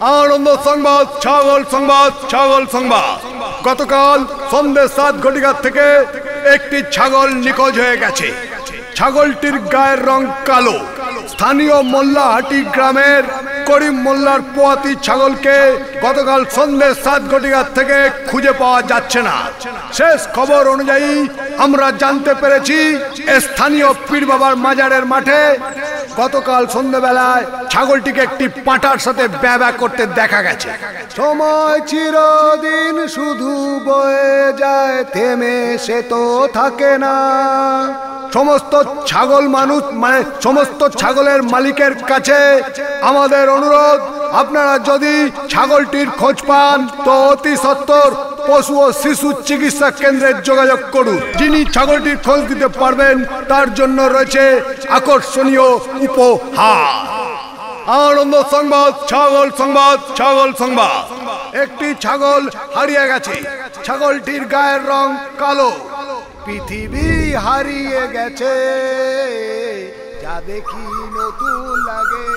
আনন্দ সংবাদ, ছাগল সংবাদ, ছাগল সংবাদ। গতকাল সন্ধ্যে 7 ঘটিকা থেকে একটি ছাগল নিখোঁজ হয়ে গেছে। ছাগলটির গায়ের রং কালো। স্থানীয় মোল্লাহাটি গ্রামের করিম মোল্লার পোয়াতি ছাগলকে গতকাল সন্ধ্যে 7 ঘটিকা থেকে খুঁজে পাওয়া যাচ্ছে না। শেষ খবর অনুযায়ী আমরা জানতে পেরেছি স্থানীয় পীর বাবার মাজারের মাঠে গতকাল সন্ধ্যাবেলায় ছাগলটিকে একটি পাঁঠার সাথে ব্যবহার করতে দেখা গেছে। সময় চিরদিন শুধু বয়ে যায়, থেমে সে তো থাকে না। সমস্ত ছাগল মানুষ সমস্ত ছাগলের মালিকের কাছে আমাদের অনুরোধ, আপনারা যদি ছাগলটির খোঁজ পান তো অতি সত্বর পশু ও শিশু চিকিৎসা কেন্দ্রে যোগাযোগ করুন। যিনি ছাগলটির খোঁজ দিতে পারবেন তার জন্য রয়েছে আকর্ষণীয় উপহার। আনন্দ সংবাদ, ছাগল সংবাদ, ছাগল সংবাদ। একটি ছাগল হারিয়ে গেছে। ছাগলটির গায়ের রং কালো। পৃথিবী হারিয়ে গেছে, যা দেখি নতুন লাগে।